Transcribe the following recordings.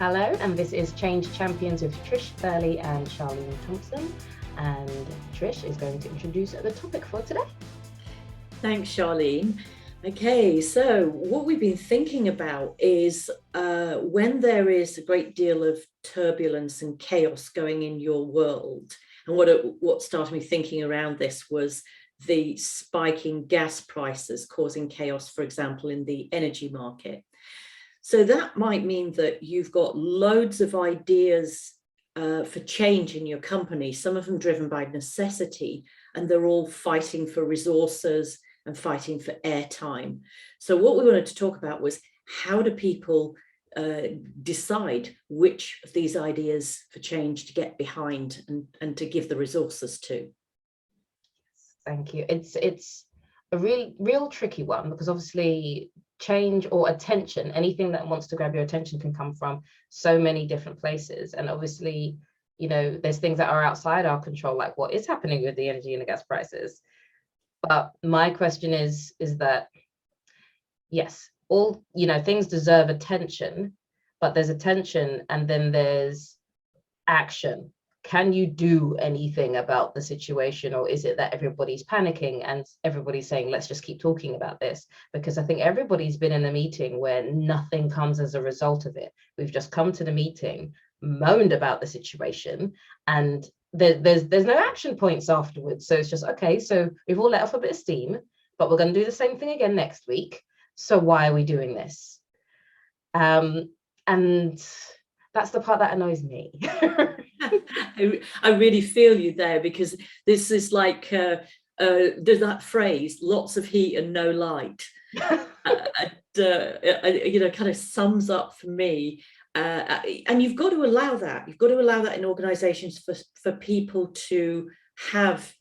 Hello, and this is Change Champions with Trish, Thurley and Charlene Thompson. And Trish is going to introduce the topic for today. Thanks, Charlene. Okay, so what we've been thinking about is when there is a great deal of turbulence and chaos going in your world. And what started me thinking around this was the spiking gas prices causing chaos, for example, in the energy market. So that might mean that you've got loads of ideas for change in your company, some of them driven by necessity, and they're all fighting for resources and fighting for airtime. So what we wanted to talk about was, how do people decide which of these ideas for change to get behind and to give the resources to? Thank you. It's a real tricky one, because obviously change or attention, anything that wants to grab your attention, can come from so many different places. And obviously, you know, there's things that are outside our control, like what is happening with the energy and the gas prices. But my question is that, yes, all, you know, things deserve attention, but there's attention and then there's action. Can you do anything about the situation, or is it that everybody's panicking and everybody's saying, let's just keep talking about this? Because I think everybody's been in a meeting where nothing comes as a result of it. We've just come to the meeting, moaned about the situation, and there's no action points afterwards. So it's just, okay, so we've all let off a bit of steam, but we're going to do the same thing again next week. So why are we doing this? And that's the part that annoys me. I really feel you there, because this is like there's that phrase, lots of heat and no light. You know, kind of sums up for me. And you've got to allow that. You've got to allow that in organizations for people to have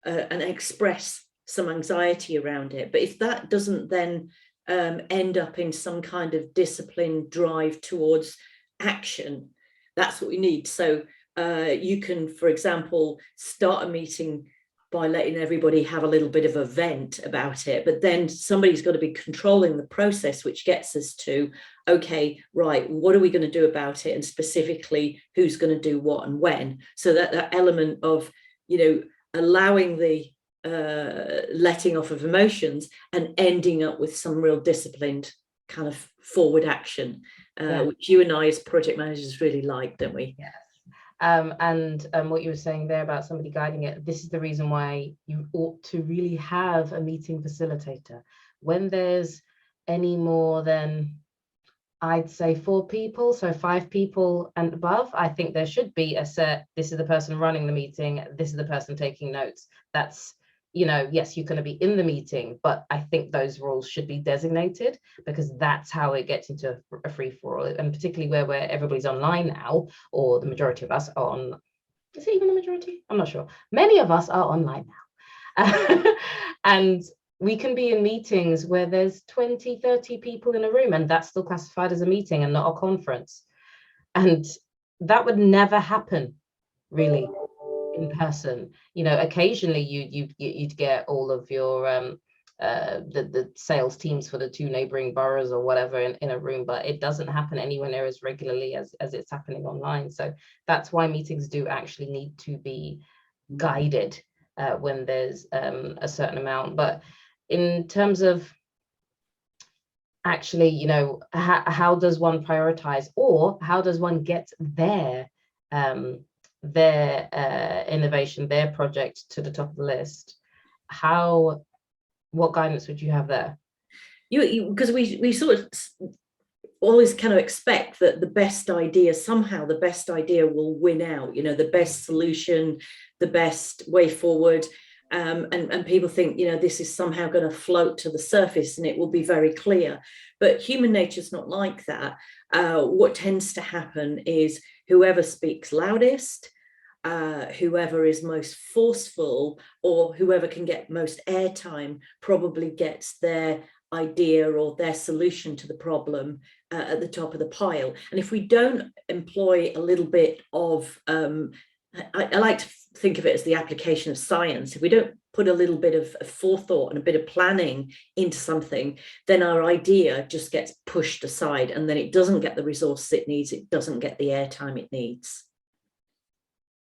and express some anxiety around it. But if that doesn't then end up in some kind of disciplined drive towards action, that's what we need. So you can, for example, start a meeting by letting everybody have a little bit of a vent about it, but then somebody's got to be controlling the process, which gets us to, okay, right, what are we going to do about it, and specifically who's going to do what and when. So that element of, you know, allowing the letting off of emotions and ending up with some real disciplined kind of forward action, which you and I as project managers really like, don't we? Yes. And what you were saying there about somebody guiding it, this is the reason why you ought to really have a meeting facilitator. When there's any more than, I'd say, 4 people, so 5 people and above, I think there should be a set, this is the person running the meeting, this is the person taking notes. That's, you know, yes, you're going to be in the meeting, but I think those roles should be designated, because that's how it gets into a free-for-all. And particularly where everybody's online now, or the majority of us are on, is it even the majority? I'm not sure. Many of us are online now. And we can be in meetings where there's 20, 30 people in a room, and that's still classified as a meeting and not a conference. And that would never happen, really, in person. You know, occasionally you'd get all of your the sales teams for the 2 neighboring boroughs or whatever in a room, but it doesn't happen anywhere near as regularly as it's happening online. So that's why meetings do actually need to be guided when there's a certain amount. But in terms of actually, you know, how does one prioritize, or how does one get their innovation, their project to the top of the list? What guidance would you have there? Because we sort of always kind of expect that the best idea will win out, you know, the best solution, the best way forward. And people think, you know, this is somehow going to float to the surface and it will be very clear. But human nature's not like that. What tends to happen is whoever speaks loudest, whoever is most forceful, or whoever can get most airtime probably gets their idea or their solution to the problem at the top of the pile. And if we don't employ a little bit of I like to think of it as the application of science. If we don't put a little bit of forethought and a bit of planning into something, then our idea just gets pushed aside, and then it doesn't get the resources it needs, it doesn't get the airtime it needs.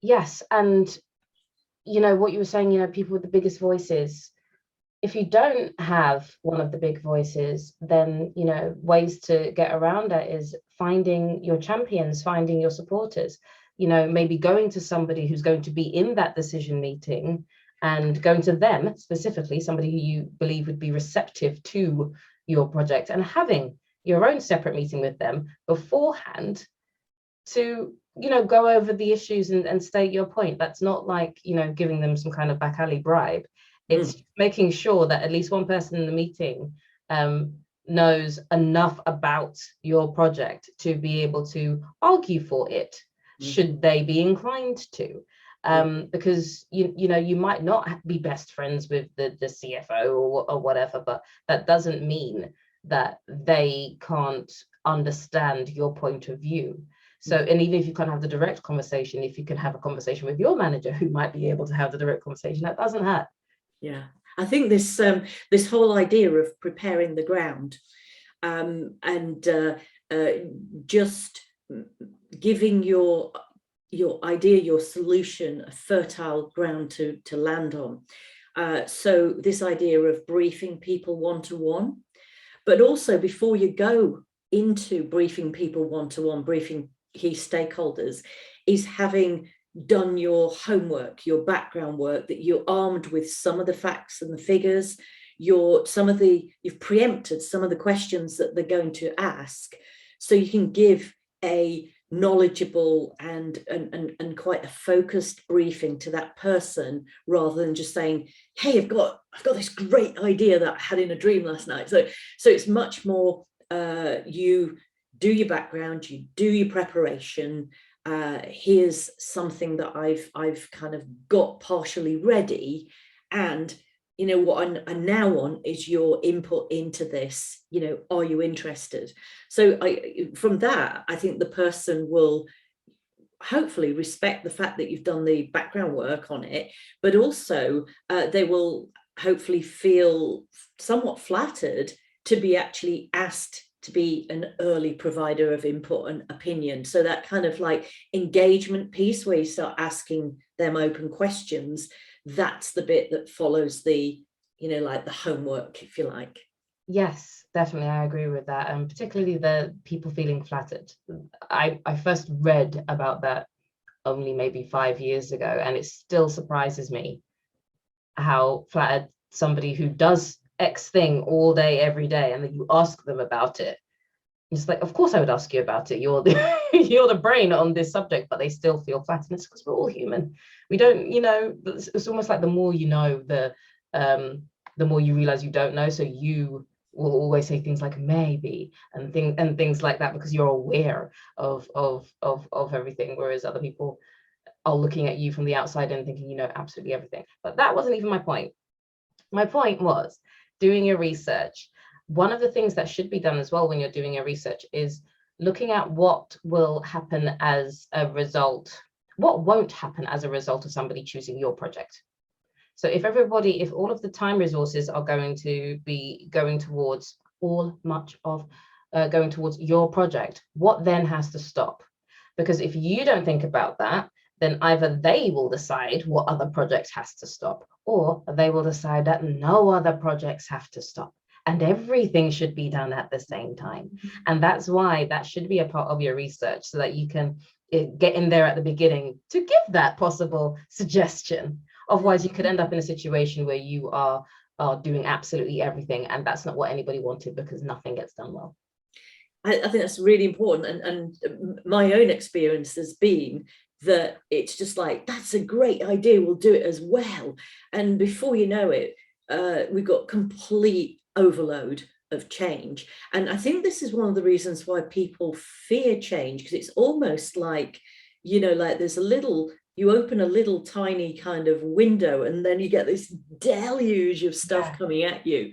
Yes, and what you were saying, people with the biggest voices, if you don't have one of the big voices, then ways to get around it is finding your champions, finding your supporters, maybe going to somebody who's going to be in that decision meeting, and going to them specifically, somebody who you believe would be receptive to your project, and having your own separate meeting with them beforehand to go over the issues and state your point. That's not like giving them some kind of back alley bribe. It's making sure that at least one person in the meeting knows enough about your project to be able to argue for it, should they be inclined to. Because you might not be best friends with the CFO or whatever, but that doesn't mean that they can't understand your point of view. So, and even if you can't have the direct conversation, if you can have a conversation with your manager who might be able to have the direct conversation, that doesn't hurt. Yeah, I think this this whole idea of preparing the ground and just giving your idea, your solution, a fertile ground to land on. So this idea of briefing people one-to-one, but also before you go into briefing people one-to-one, briefing key stakeholders, is having done your homework, your background work, that you're armed with some of the facts and the figures, you've preempted some of the questions that they're going to ask, so you can give a knowledgeable and quite a focused briefing to that person, rather than just saying, hey, I've got this great idea that I had in a dream last night. So it's much more you do your background, you do your preparation. Here's something that I've kind of got partially ready, and what I now want is your input into this. Are you interested? So from that, I think the person will hopefully respect the fact that you've done the background work on it, but also they will hopefully feel somewhat flattered to be actually asked to be an early provider of input and opinion. So that kind of like engagement piece where you start asking them open questions, that's the bit that follows the, like the homework, if you like. Yes, definitely. I agree with that. And particularly the people feeling flattered. I first read about that only maybe 5 years ago, and it still surprises me how flattered somebody who does X thing all day, every day, and then you ask them about it. It's like, of course I would ask you about it. You're the brain on this subject, but they still feel flattered. It's because we're all human. We don't, it's almost like the more you know, the more you realize you don't know. So you will always say things like maybe and things like that, because you're aware of everything, whereas other people are looking at you from the outside and thinking you know absolutely everything. But that wasn't even my point. My point was doing your research. One of the things that should be done as well when you're doing your research is looking at what will happen as a result, what won't happen as a result of somebody choosing your project. So if all of the time resources are going to be going towards going towards your project, what then has to stop? Because if you don't think about that, then either they will decide what other projects has to stop, or they will decide that no other projects have to stop. And everything should be done at the same time. And that's why that should be a part of your research, so that you can get in there at the beginning to give that possible suggestion. Otherwise, you could end up in a situation where you are doing absolutely everything, and that's not what anybody wanted, because nothing gets done well. I think that's really important. And my own experience has been that it's just like, that's a great idea, we'll do it as well. And before you know it, we've got complete overload of change. And I think this is one of the reasons why people fear change, because it's almost like, like there's you open a little tiny kind of window, and then you get this deluge of stuff coming at you.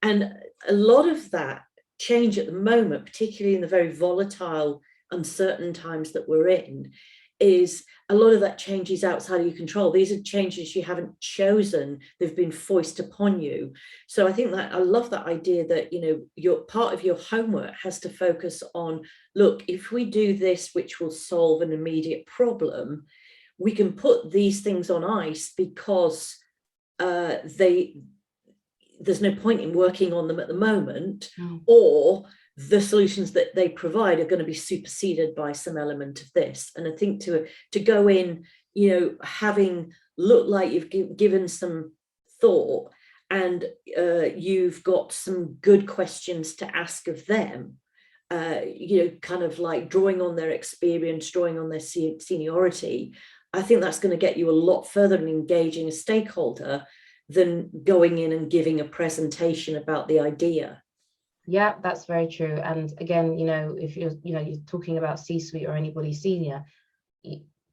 And a lot of that change at the moment, particularly in the very volatile, uncertain times that we're in, is a lot of that change is outside of your control. These are changes you haven't chosen, they've been foisted upon you. So I think that I love that idea that, you know, your part of your homework has to focus on, look, if we do this, which will solve an immediate problem, we can put these things on ice because there's no point in working on them at the moment, or the solutions that they provide are going to be superseded by some element of this. And I think to go in, you know, having looked like you've given some thought, and you've got some good questions to ask of them, you know, kind of like drawing on their experience, drawing on their seniority, I think that's going to get you a lot further in engaging a stakeholder than going in and giving a presentation about the idea. Yeah, that's very true. And again, you know, if you're talking about C-suite or anybody senior,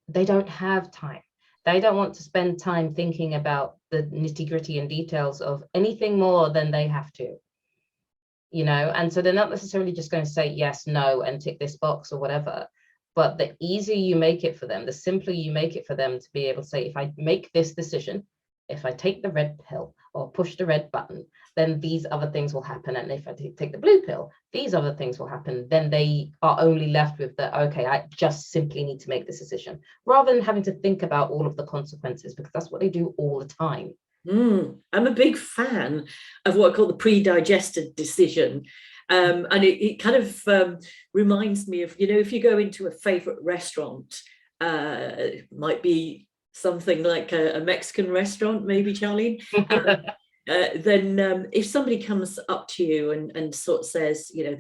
they don't have time. They don't want to spend time thinking about the nitty-gritty and details of anything more than they have to, you know, and so they're not necessarily just going to say yes, no, and tick this box or whatever. But the easier you make it for them, the simpler you make it for them to be able to say, if I make this decision, if I take the red pill or push the red button, then these other things will happen. And if I take the blue pill, these other things will happen. Then they are only left with the, okay, I just simply need to make this decision, rather than having to think about all of the consequences, because that's what they do all the time. I'm a big fan of what I call the pre-digested decision. And it kind of reminds me of, you know, if you go into a favorite restaurant, it might be something like a Mexican restaurant, maybe, Charlene. Then if somebody comes up to you and sort of says, you know,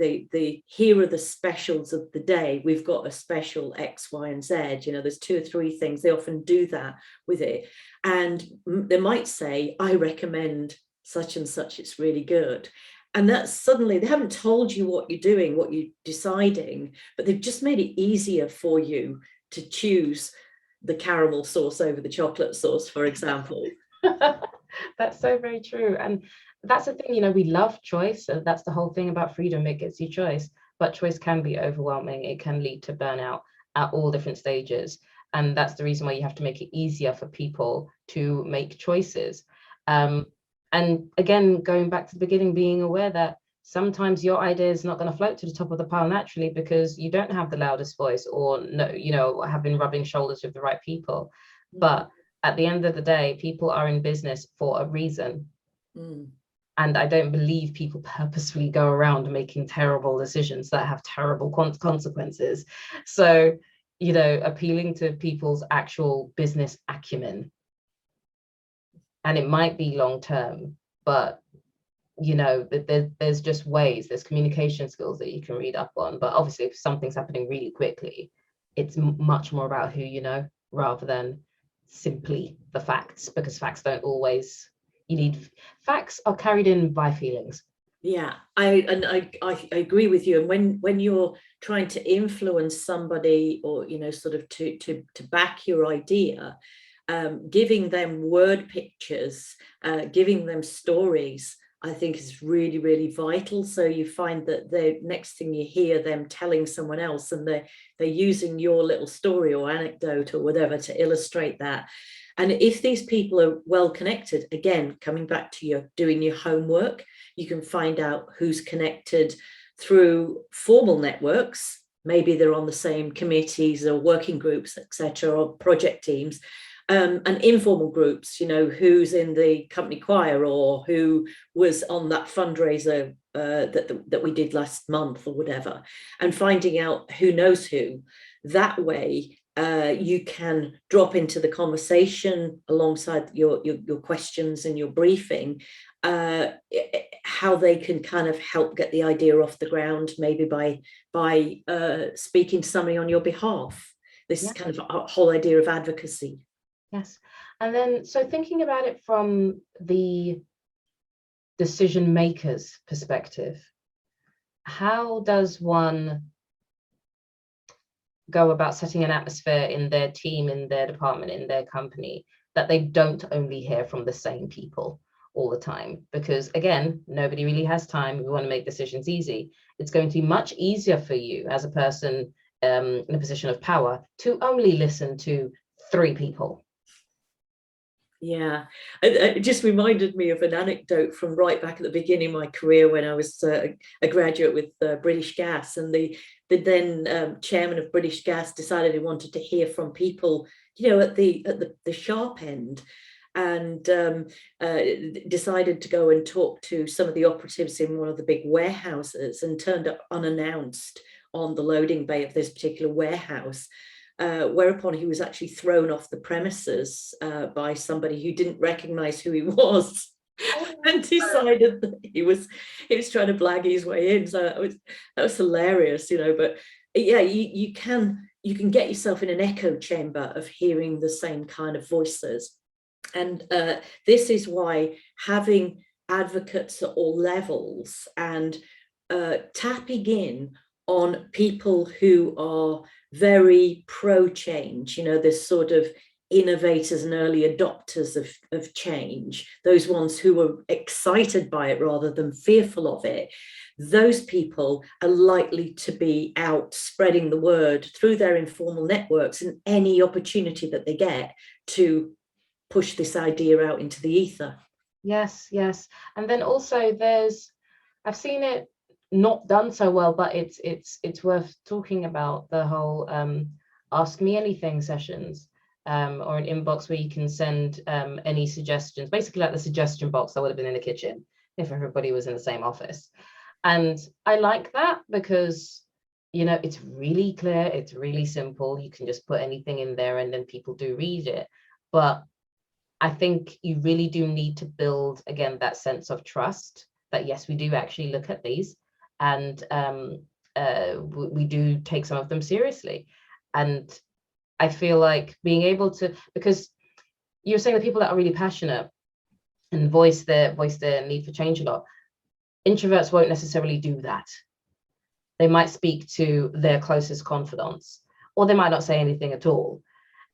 here are the specials of the day, we've got a special X, Y, and Z, you know, there's 2 or 3 things, they often do that with it. And they might say, I recommend such and such, it's really good. And that's suddenly, they haven't told you what you're doing, what you're deciding, but they've just made it easier for you to choose the caramel sauce over the chocolate sauce, for example. That's so very true. And that's the thing, you know, we love choice. And that's the whole thing about freedom. It gives you choice, but choice can be overwhelming. It can lead to burnout at all different stages. And that's the reason why you have to make it easier for people to make choices. And again, going back to the beginning, being aware that sometimes your idea is not going to float to the top of the pile naturally because you don't have the loudest voice, or no, you know, have been rubbing shoulders with the right people. But at the end of the day, people are in business for a reason. And I don't believe people purposefully go around making terrible decisions that have terrible consequences. So, you know, appealing to people's actual business acumen. And it might be long term, but, you know, there's just ways, there's communication skills that you can read up on. But obviously, if something's happening really quickly, it's much more about who you know, rather than simply the facts, because facts don't always, facts are carried in by feelings. Yeah, I agree with you. And when you're trying to influence somebody, or, you know, sort of to back your idea, giving them word pictures, giving them stories, I think is really, really vital. So you find that the next thing you hear them telling someone else, and they're using your little story or anecdote or whatever to illustrate that. And if these people are well connected, again, coming back to your doing your homework, you can find out who's connected through formal networks. Maybe they're on the same committees or working groups, etc., or project teams. And informal groups, you know, who's in the company choir, or who was on that fundraiser that we did last month or whatever, and finding out who knows who. That way, you can drop into the conversation alongside your questions and your briefing, how they can kind of help get the idea off the ground, maybe by speaking to somebody on your behalf. This is kind of a whole idea of advocacy. Yes. And then, so thinking about it from the decision maker's perspective, how does one go about setting an atmosphere in their team, in their department, in their company, that they don't only hear from the same people all the time? Because again, nobody really has time. We want to make decisions easy. It's going to be much easier for you as a person in a position of power to only listen to 3 people. Yeah, it just reminded me of an anecdote from right back at the beginning of my career when I was a graduate with British Gas, and the then chairman of British Gas decided he wanted to hear from people, at the sharp end, and decided to go and talk to some of the operatives in one of the big warehouses, and turned up unannounced on the loading bay of this particular warehouse. Whereupon he was actually thrown off the premises by somebody who didn't recognize who he was and decided that he was trying to blag his way in. So that was hilarious, but yeah, you can get yourself in an echo chamber of hearing the same kind of voices. And this is why having advocates at all levels and tapping in on people who are very pro-change, this sort of innovators and early adopters of change, those ones who are excited by it rather than fearful of it, those people are likely to be out spreading the word through their informal networks and any opportunity that they get to push this idea out into the ether. Yes. And then also I've seen it not done so well, but it's worth talking about the whole ask me anything sessions, or an inbox where you can send any suggestions, basically like the suggestion box that would have been in the kitchen if everybody was in the same office. And I like that because it's really clear, it's really simple, you can just put anything in there and then people do read it. But I think you really do need to build again that sense of trust that yes, we do actually look at these, and we do take some of them seriously. And I feel like being able to, because you're saying the people that are really passionate and voice their need for change a lot, introverts won't necessarily do that. They might speak to their closest confidants, or they might not say anything at all.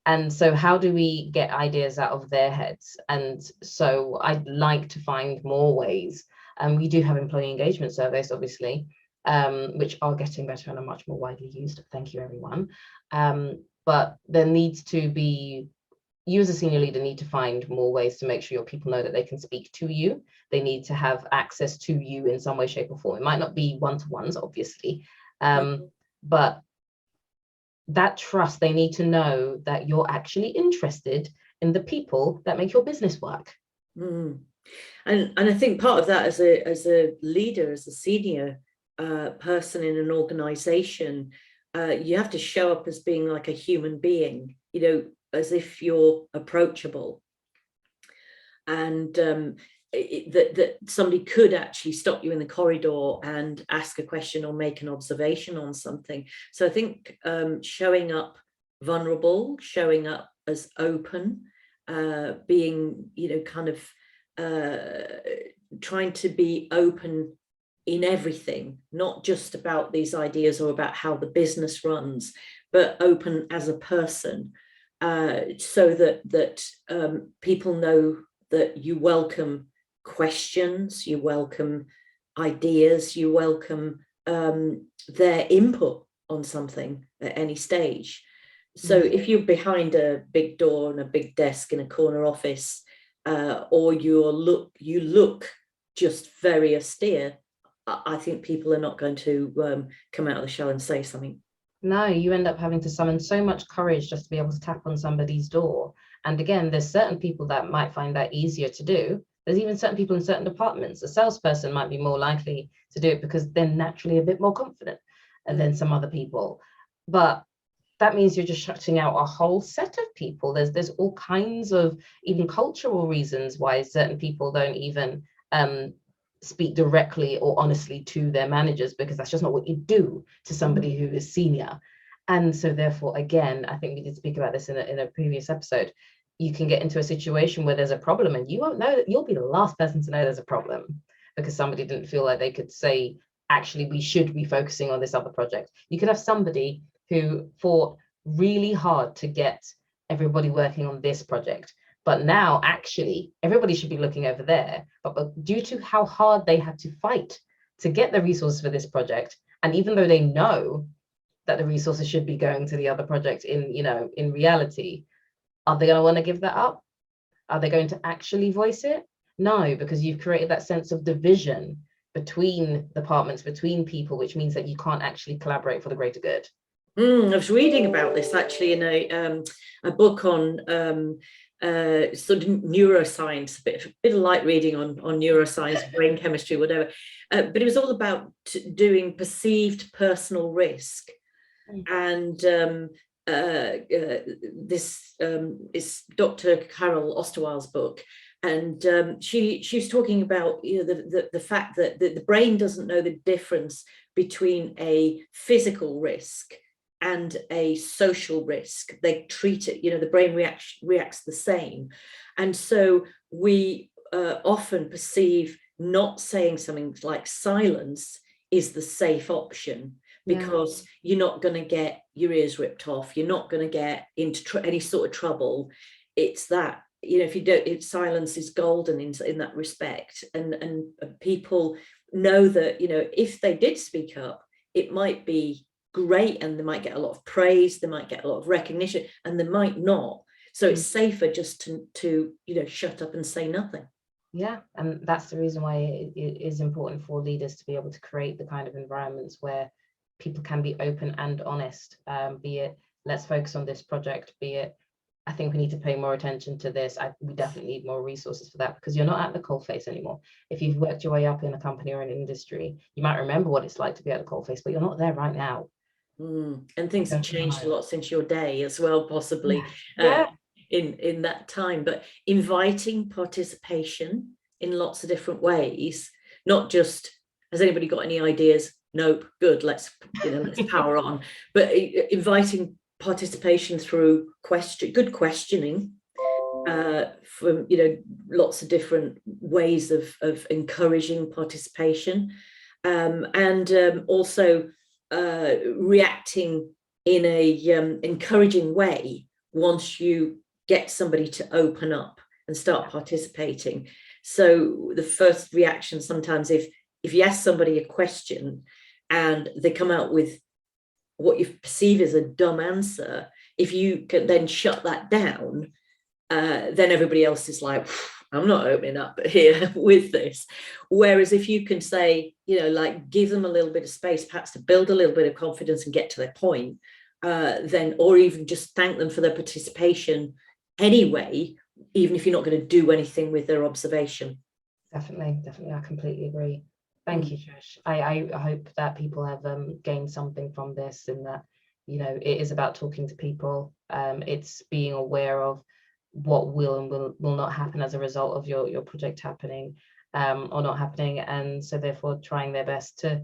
And so how do we get ideas out of their heads? And so I'd like to find more ways. And we do have employee engagement surveys, obviously, which are getting better and are much more widely used. Thank you, everyone. But there needs to be, you as a senior leader need to find more ways to make sure your people know that they can speak to you. They need to have access to you in some way, shape, or form. It might not be one-to-ones, obviously, but that trust, they need to know that you're actually interested in the people that make your business work. And I think part of that as a leader, as a senior person in an organization, you have to show up as being like a human being, as if you're approachable, and that somebody could actually stop you in the corridor and ask a question or make an observation on something. So I think showing up vulnerable, showing up as open, being, kind of trying to be open in everything, not just about these ideas or about how the business runs, but open as a person, so that people know that you welcome questions, you welcome ideas, you welcome their input on something at any stage. So if you're behind a big door and a big desk in a corner office, or you look just very austere, I think people are not going to come out of the shell and say something. No, you end up having to summon so much courage just to be able to tap on somebody's door. And again, there's certain people that might find that easier to do. There's even certain people in certain departments. A salesperson might be more likely to do it because they're naturally a bit more confident than some other people. But that means you're just shutting out a whole set of people. There's all kinds of even cultural reasons why certain people don't even speak directly or honestly to their managers, because that's just not what you do to somebody who is senior. And so therefore, again, I think we did speak about this in a previous episode. You can get into a situation where there's a problem and you won't know that. You'll be the last person to know there's a problem because somebody didn't feel like they could say, actually, we should be focusing on this other project. You could have somebody who fought really hard to get everybody working on this project, but now actually everybody should be looking over there. But due to how hard they had to fight to get the resources for this project, and even though they know that the resources should be going to the other project in reality, are they going to want to give that up? Are they going to actually voice it? No, because you've created that sense of division between departments, between people, which means that you can't actually collaborate for the greater good. I was reading about this actually in a book on sort of neuroscience, a bit of light reading on neuroscience, brain chemistry, whatever. But it was all about doing perceived personal risk. And this is Dr. Carol Osterweil's book. And she was talking about the fact that the brain doesn't know the difference between a physical risk and a social risk. They treat it, the brain reacts the same. And so we often perceive not saying something like silence is the safe option, because you're not going to get your ears ripped off. You're not going to get into any sort of trouble. It's that, if you don't, silence is golden in that respect. And people know that, if they did speak up, it might be great, and they might get a lot of praise, they might get a lot of recognition, and they might not. So it's safer just to shut up and say nothing. Yeah, and that's the reason why it is important for leaders to be able to create the kind of environments where people can be open and honest, be it, let's focus on this project, be it, I think we need to pay more attention to this. We definitely need more resources for that, because you're not at the coalface anymore. If you've worked your way up in a company or an industry, you might remember what it's like to be at the coalface, but you're not there right now. And things have changed a lot since your day as well, possibly. In that time. But inviting participation in lots of different ways, not just, has anybody got any ideas? Nope, good, let's power on. But inviting participation through good questioning, from lots of different ways of encouraging participation, and also reacting in a encouraging way once you get somebody to open up and start participating. So the first reaction sometimes, if you ask somebody a question and they come out with what you perceive as a dumb answer, if you can then shut that down, then everybody else is like, I'm not opening up here with this. Whereas if you can say, give them a little bit of space, perhaps to build a little bit of confidence and get to their point, then, or even just thank them for their participation anyway, even if you're not going to do anything with their observation. Definitely, I completely agree. Thank you, Trish. I hope that people have gained something from this, and that it is about talking to people. It's being aware of what will and will not happen as a result of your project happening or not happening, and so therefore trying their best to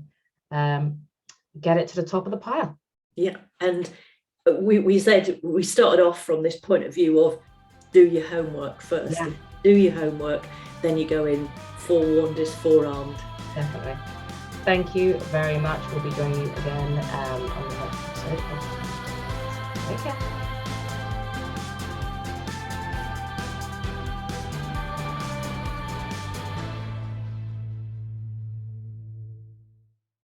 get it to the top of the pile. Yeah, and we said we started off from this point of view of do your homework first. Yeah. Do your homework, then you go in forewarned is forearmed. Definitely. Thank you very much. We'll be joining you again on the next episode. Take care.